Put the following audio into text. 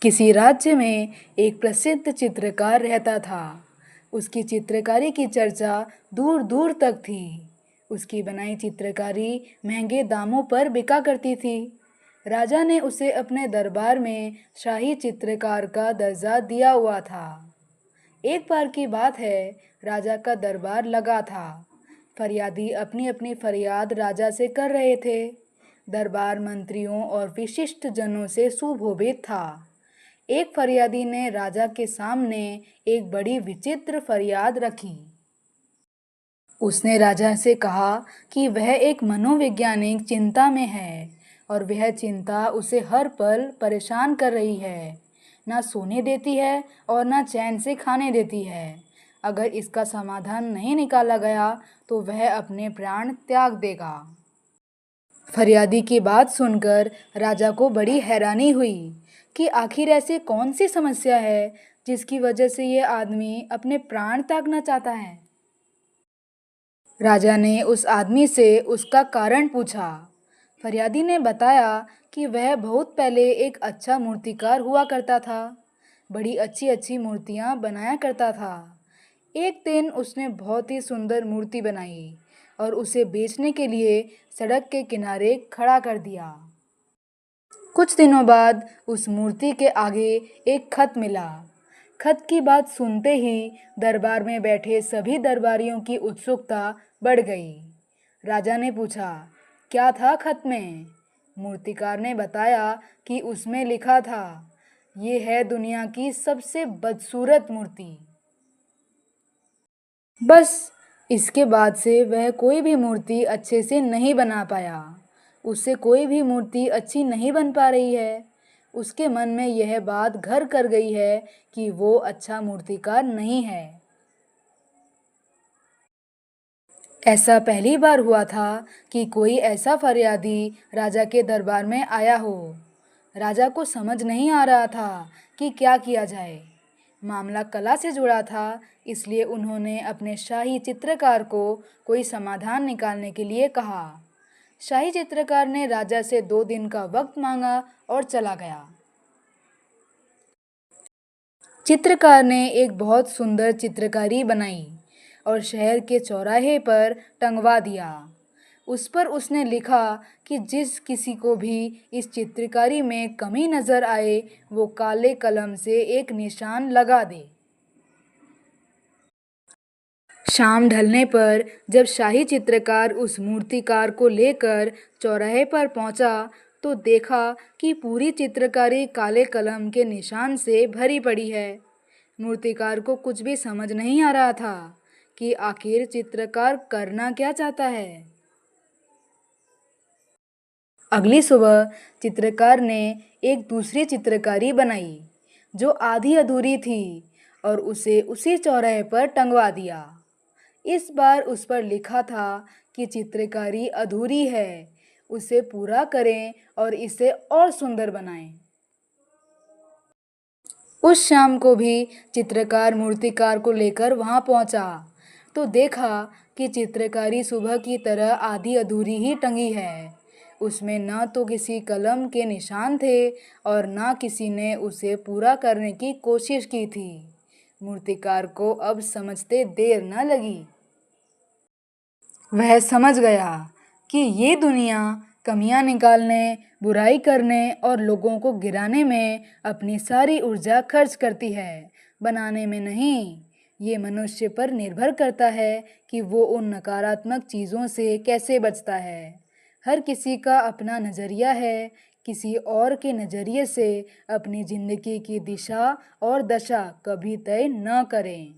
किसी राज्य में एक प्रसिद्ध चित्रकार रहता था। उसकी चित्रकारी की चर्चा दूर दूर तक थी। उसकी बनाई चित्रकारी महंगे दामों पर बिका करती थी। राजा ने उसे अपने दरबार में शाही चित्रकार का दर्जा दिया हुआ था। एक बार की बात है, राजा का दरबार लगा था। फरियादी अपनी अपनी फरियाद राजा से कर रहे थे। दरबार मंत्रियों और विशिष्ट जनों से सुशोभित था। एक फरियादी ने राजा के सामने एक बड़ी विचित्र फरियाद रखी। उसने राजा से कहा कि वह एक मनोवैज्ञानिक चिंता में है और वह चिंता उसे हर पल परेशान कर रही है। ना सोने देती है और ना चैन से खाने देती है। अगर इसका समाधान नहीं निकाला गया तो वह अपने प्राण त्याग देगा। फरियादी की बात सुनकर राजा को बड़ी हैरानी हुई कि आखिर ऐसी कौन सी समस्या है जिसकी वजह से ये आदमी अपने प्राण त्यागना चाहता है। राजा ने उस आदमी से उसका कारण पूछा। फरियादी ने बताया कि वह बहुत पहले एक अच्छा मूर्तिकार हुआ करता था। बड़ी अच्छी अच्छी मूर्तियाँ बनाया करता था। एक दिन उसने बहुत ही सुंदर मूर्ति बनाई और उसे बेचने के लिए सड़क के किनारे खड़ा कर दिया। कुछ दिनों बाद उस मूर्ति के आगे एक खत मिला। खत की बात सुनते ही दरबार में बैठे सभी दरबारियों की उत्सुकता बढ़ गई। राजा ने पूछा, क्या था खत में? मूर्तिकार ने बताया कि उसमें लिखा था, ये है दुनिया की सबसे बदसूरत मूर्ति। बस इसके बाद से वह कोई भी मूर्ति अच्छे से नहीं बना पाया। उससे कोई भी मूर्ति अच्छी नहीं बन पा रही है। उसके मन में यह बात घर कर गई है कि वो अच्छा मूर्तिकार नहीं है। ऐसा पहली बार हुआ था कि कोई ऐसा फरियादी राजा के दरबार में आया हो। राजा को समझ नहीं आ रहा था कि क्या किया जाए। मामला कला से जुड़ा था, इसलिए उन्होंने अपने शाही चित्रकार को कोई समाधान निकालने के लिए कहा। शाही चित्रकार ने राजा से 2 दिन का वक्त मांगा और चला गया। चित्रकार ने एक बहुत सुंदर चित्रकारी बनाई और शहर के चौराहे पर टंगवा दिया। उस पर उसने लिखा कि जिस किसी को भी इस चित्रकारी में कमी नज़र आए वो काले कलम से एक निशान लगा दे। शाम ढलने पर जब शाही चित्रकार उस मूर्तिकार को लेकर चौराहे पर पहुंचा तो देखा कि पूरी चित्रकारी काले कलम के निशान से भरी पड़ी है। मूर्तिकार को कुछ भी समझ नहीं आ रहा था कि आखिर चित्रकार करना क्या चाहता है। अगली सुबह चित्रकार ने एक दूसरी चित्रकारी बनाई जो आधी अधूरी थी और उसे उसी चौराहे पर टंगवा दिया। इस बार उस पर लिखा था कि चित्रकारी अधूरी है, उसे पूरा करें और इसे और सुंदर बनाएं। उस शाम को भी चित्रकार मूर्तिकार को लेकर वहां पहुंचा तो देखा कि चित्रकारी सुबह की तरह आधी अधूरी ही टंगी है। उसमें न तो किसी कलम के निशान थे और न किसी ने उसे पूरा करने की कोशिश की थी। मूर्तिकार को अब समझते देर न लगी। वह समझ गया कि ये दुनिया कमियां निकालने, बुराई करने और लोगों को गिराने में अपनी सारी ऊर्जा खर्च करती है, बनाने में नहीं। ये मनुष्य पर निर्भर करता है कि वो उन नकारात्मक चीज़ों से कैसे बचता है। हर किसी का अपना नज़रिया है, किसी और के नज़रिए से अपनी ज़िंदगी की दिशा और दशा कभी तय न करें।